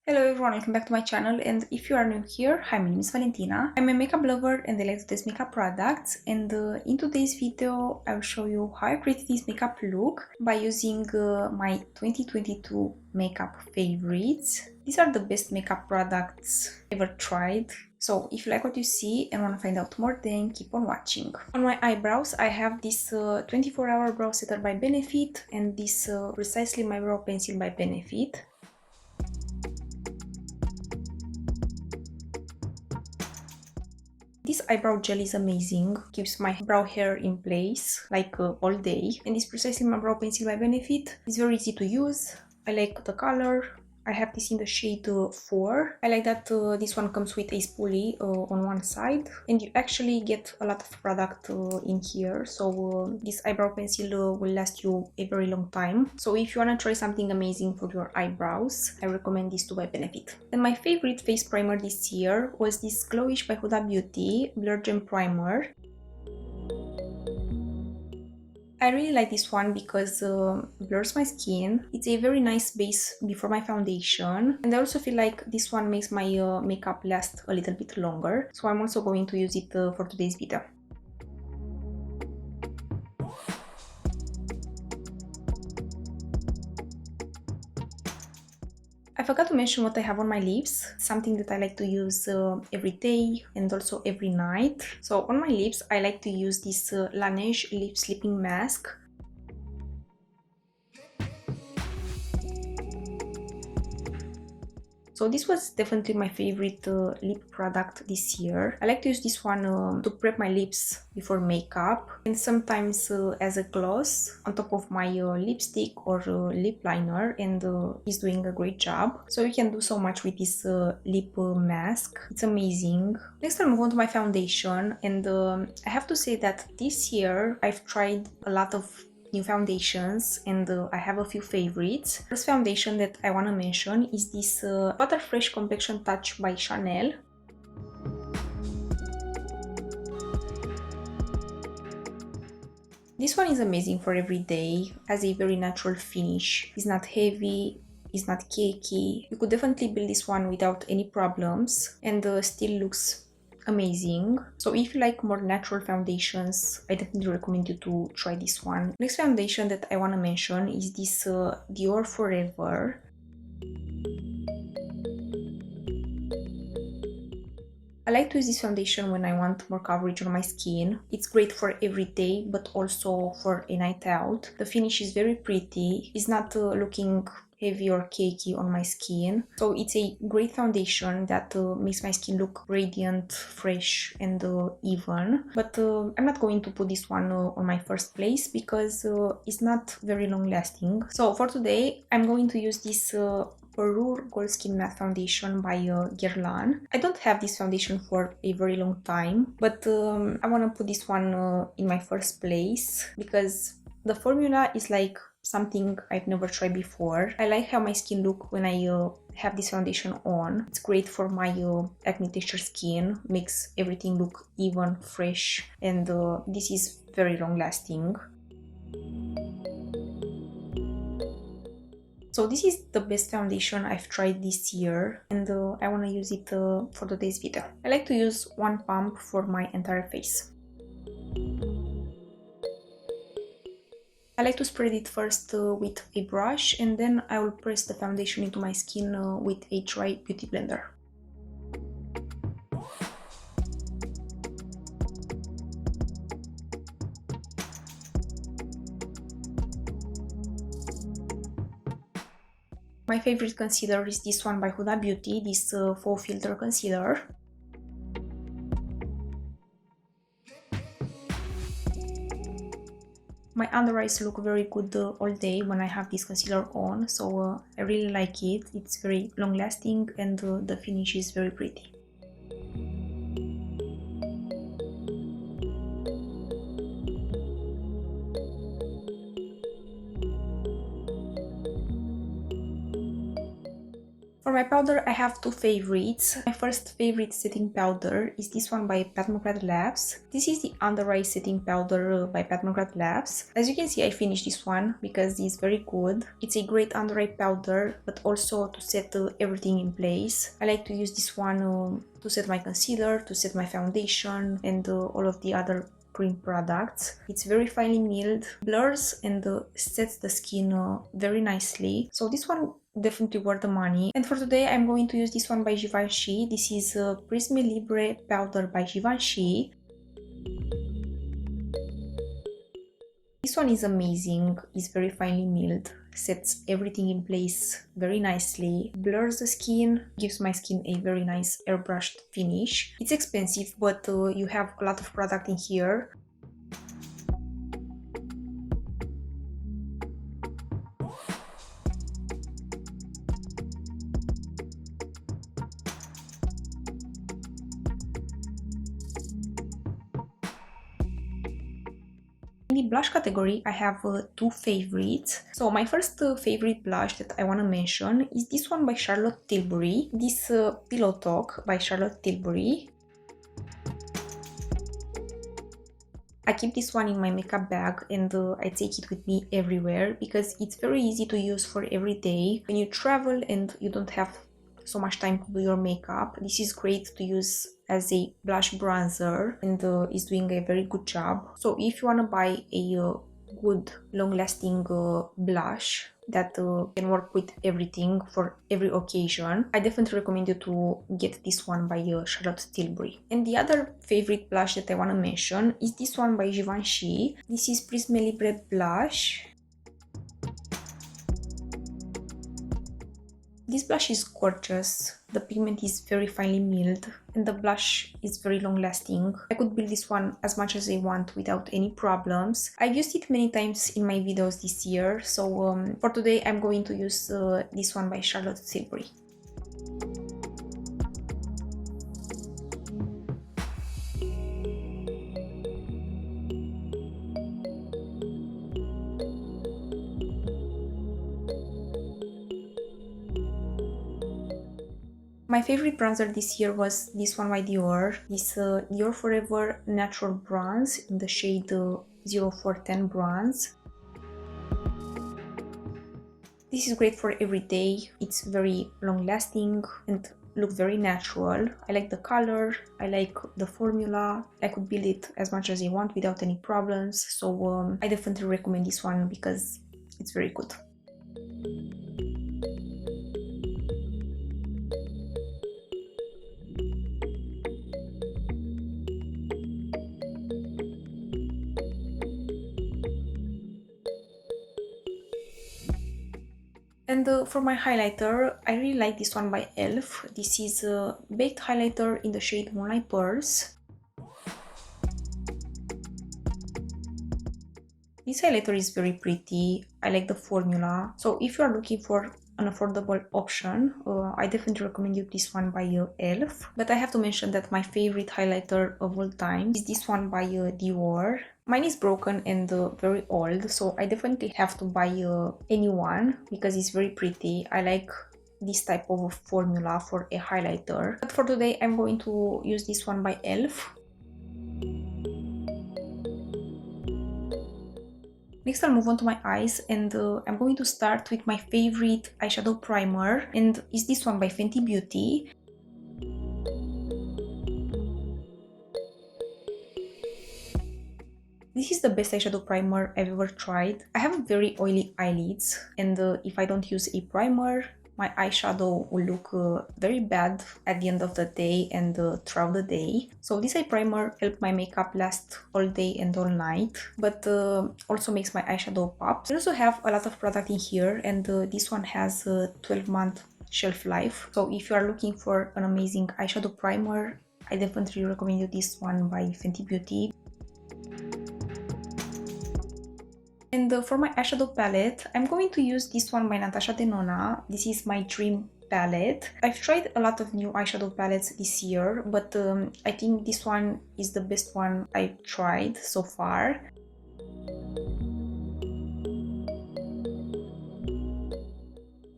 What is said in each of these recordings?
Hello everyone, welcome back to my channel, and if you are new here, hi, my name is Valentina. I'm a makeup lover and I like to test makeup products, and in today's video I will show you how I created this makeup look by using my 2022 makeup favorites. These are the best makeup products ever tried. So if you like what you see and want to find out more, then keep on watching. On my eyebrows I have this 24-hour brow setter by Benefit and this Precisely My Brow Pencil by Benefit. This eyebrow gel is amazing, keeps my brow hair in place like all day, and this Precisely My Brow Pencil by Benefit is very easy to use. I like the color. I have this in the shade 4. I like that this one comes with a spoolie on one side, and you actually get a lot of product in here, so this eyebrow pencil will last you a very long time. So if you want to try something amazing for your eyebrows, I recommend this too by Benefit. And my favorite face primer this year was this GLOWISH by Huda Beauty Blur Gem Primer. I really like this one because blurs my skin. It's a very nice base before my foundation, and I also feel like this one makes my makeup last a little bit longer, so I'm also going to use it for today's video. I forgot to mention what I have on my lips, something that I like to use every day and also every night. So on my lips I like to use this Laneige lip sleeping mask. So this was definitely my favorite lip product this year. I like to use this one to prep my lips before makeup, and sometimes as a gloss on top of my lipstick or lip liner, and it's doing a great job. So you can do so much with this lip mask. It's amazing. Next I'll move on to my foundation, and I have to say that this year I've tried a lot of new foundations, and I have a few favorites. First foundation that I want to mention is this Butter Fresh Complexion Touch by Chanel. This one is amazing for every day, has a very natural finish, it's not heavy, it's not cakey. You could definitely build this one without any problems, and still looks amazing. So if you like more natural foundations, I definitely recommend you to try this one. Next foundation that I want to mention is this DIOR Forever. I like to use this foundation when I want more coverage on my skin. It's great for every day, but also for a night out. The finish is very pretty. It's not looking heavy or cakey on my skin, so it's a great foundation that makes my skin look radiant, fresh, and even. But I'm not going to put this one on my first place because it's not very long lasting. So for today I'm going to use this PARURE Gold Skin Matte Foundation by GUERLAIN. I don't have this foundation for a very long time, but I want to put this one in my first place because the formula is like something I've never tried before. I like how my skin look when I have this foundation on. It's great for my acne texture skin, makes everything look even, fresh, and this is very long lasting. So this is the best foundation I've tried this year, and I want to use it for today's video. I like to use one pump for my entire face. I like to spread it first with a brush, and then I will press the foundation into my skin with a dry beauty blender. My favorite concealer is this one by Huda Beauty, this Faux Filter Concealer. My under eyes look very good all day when I have this concealer on, so I really like it. It's very long lasting, and the finish is very pretty. For For my powder, I have two favorites. My first favorite setting powder is this one by Pat McGrath Labs. This is the Under Eye Setting Powder by Pat McGrath Labs. As you can see, I finished this one because it's very good. It's a great under eye powder, but also to set everything in place. I like to use this one to set my concealer, to set my foundation, and all of the other cream products. It's very finely milled, blurs and sets the skin very nicely. So this one definitely worth the money. And for today I'm going to use this one by Givenchy. This is PRISME LIBRE powder by Givenchy. This one is amazing, it's very finely milled, sets everything in place very nicely, blurs the skin, gives my skin a very nice airbrushed finish. It's expensive, but you have a lot of product in here. In the blush category, I have two favorites. So my first favorite blush that I want to mention is this one by Charlotte Tilbury. This Pillow Talk by Charlotte Tilbury. I keep this one in my makeup bag and I take it with me everywhere because it's very easy to use for every day. When you travel and you don't have so much time to do your makeup, this is great to use as a blush bronzer and is doing a very good job. So if you want to buy a good long-lasting blush that can work with everything for every occasion, I definitely recommend you to get this one by Charlotte Tilbury. And the other favorite blush that I want to mention is this one by Givenchy. This is Prisme Libre blush. This blush is gorgeous, the pigment is very finely milled and the blush is very long lasting. I could build this one as much as I want without any problems. I've used it many times in my videos this year, so for today I'm going to use this one by Charlotte Tilbury. My favorite bronzer this year was this one by Dior, this Dior Forever Natural Bronze in the shade 0410 Bronze. This is great for every day, it's very long lasting and look very natural. I like the color, I like the formula, I could build it as much as I want without any problems, so I definitely recommend this one because it's very good. And for my highlighter, I really like this one by ELF. This is a baked highlighter in the shade Moonlight Pearls. This highlighter is very pretty. I like the formula. So if you are looking for an affordable option, I definitely recommend you this one by ELF. But I have to mention that my favorite highlighter of all time is this one by DIOR. Mine is broken and very old, so I definitely have to buy a new one because it's very pretty. I like this type of formula for a highlighter. But for today, I'm going to use this one by ELF. Next, I'll move on to my eyes and I'm going to start with my favorite eyeshadow primer, and is this one by Fenty Beauty. This is the best eyeshadow primer I've ever tried. I have very oily eyelids and if I don't use a primer, my eyeshadow will look very bad at the end of the day and throughout the day. So this eye primer helps my makeup last all day and all night, but also makes my eyeshadow pop. I also have a lot of product in here and this one has a 12-month shelf life. So if you are looking for an amazing eyeshadow primer, I definitely recommend you this one by Fenty Beauty. And for my eyeshadow palette, I'm going to use this one by Natasha Denona. This is my dream palette. I've tried a lot of new eyeshadow palettes this year, but I think this one is the best one I've tried so far.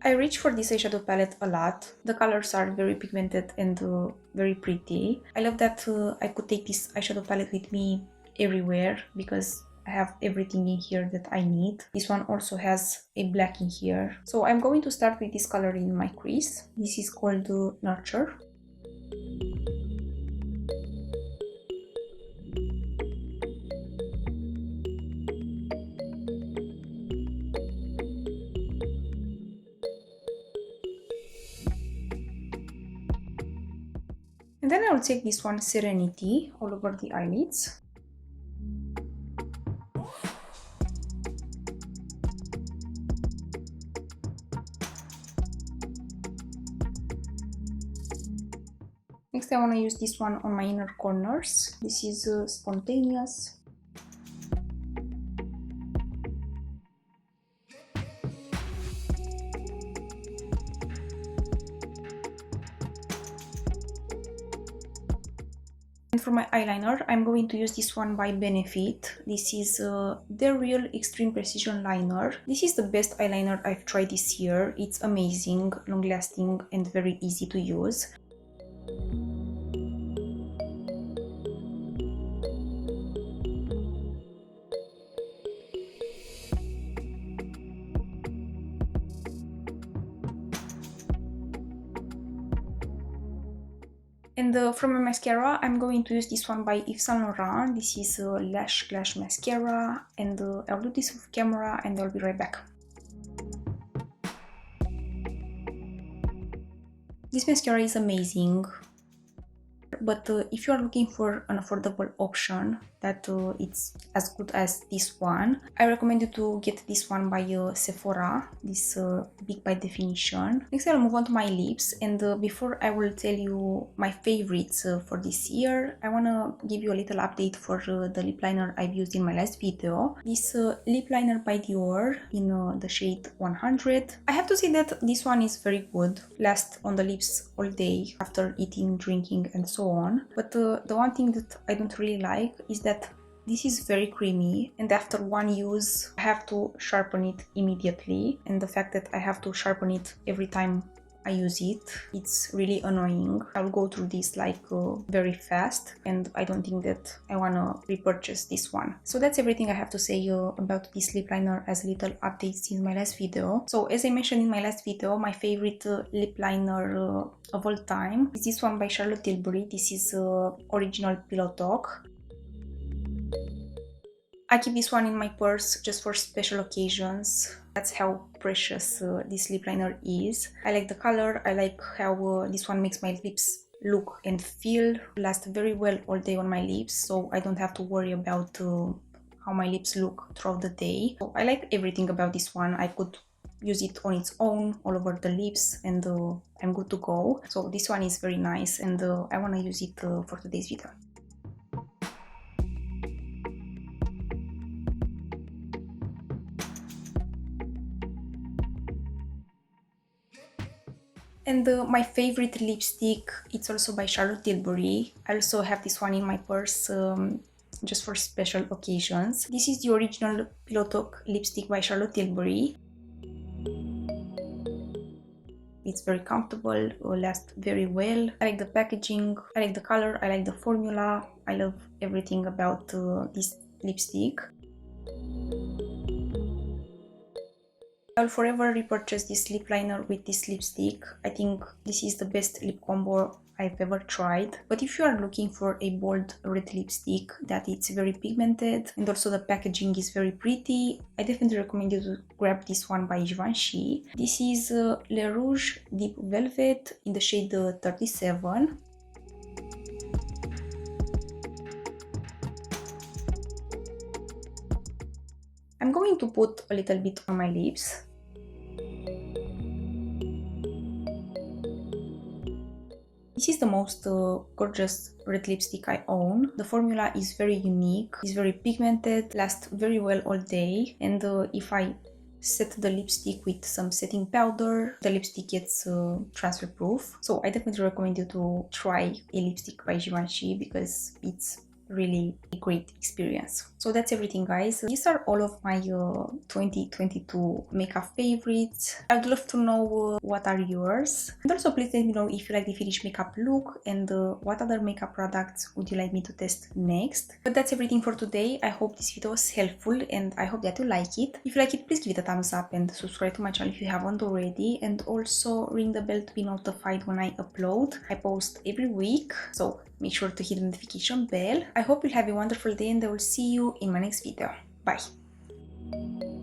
I reach for this eyeshadow palette a lot. The colors are very pigmented and very pretty. I love that I could take this eyeshadow palette with me everywhere because I have everything in here that I need. This one also has a black in here. So I'm going to start with this color in my crease. This is called Nurture. And then I'll take this one, Serenity, all over the eyelids. Next, I want to use this one on my inner corners. This is Spontaneous. And for my eyeliner, I'm going to use this one by Benefit. This is their Real Extreme Precision Liner. This is the best eyeliner I've tried this year. It's amazing, long-lasting, and very easy to use. And from my mascara, I'm going to use this one by Yves Saint Laurent. This is Lash Glash Mascara, and I'll do this off camera and I'll be right back. This mascara is amazing, but if you are looking for an affordable option that it's as good as this one, I recommend you to get this one by Sephora, this Big by Definition. Next, I'll move on to my lips, and before I will tell you my favorites for this year, I want to give you a little update for the lip liner I've used in my last video. This lip liner by Dior in the shade 100. I have to say that this one is very good, lasts on the lips all day after eating, drinking, and so on. But the one thing that I don't really like is that this is very creamy, and after one use I have to sharpen it immediately, and the fact that I have to sharpen it every time I use it, it's really annoying. I'll go through this like very fast, and I don't think that I want to repurchase this one. So that's everything I have to say about this lip liner as a little update since my last video. So as I mentioned in my last video, my favorite lip liner of all time is this one by Charlotte Tilbury. This is Original Pillow Talk. I keep this one in my purse just for special occasions. That's how precious this lip liner is. I like the color, I like how this one makes my lips look and feel. Lasts very well all day on my lips, so I don't have to worry about how my lips look throughout the day. So I like everything about this one. I could use it on its own all over the lips, and I'm good to go. So this one is very nice, and I want to use it for today's video. And my favorite lipstick, it's also by Charlotte Tilbury. I also have this one in my purse just for special occasions. This is the Original Pillow Talk lipstick by Charlotte Tilbury. It's very comfortable, lasts very well. I like the packaging, I like the color, I like the formula. I love everything about this lipstick. I'll forever repurchase this lip liner with this lipstick. I think this is the best lip combo I've ever tried. But if you are looking for a bold red lipstick that it's very pigmented and also the packaging is very pretty, I definitely recommend you to grab this one by Givenchy. This is Le Rouge Deep Velvet in the shade 37. I'm going to put a little bit on my lips. This is the most gorgeous red lipstick I own. The formula is very unique, it's very pigmented, lasts very well all day, and if I set the lipstick with some setting powder, the lipstick gets transfer proof. So I definitely recommend you to try a lipstick by Givenchy because it's really a great experience. So that's everything, guys. These are all of my 2022 makeup favorites. I'd love to know what are yours, and also please let me know if you like the finished makeup look and what other makeup products would you like me to test next. But that's everything for today. I hope this video was helpful and I hope that you like it. If you like it, please give it a thumbs up and subscribe to my channel if you haven't already, and also ring the bell to be notified when I upload. I post every week, so make sure to hit the notification bell. I hope you'll have a wonderful day and I will see you in my next video. Bye!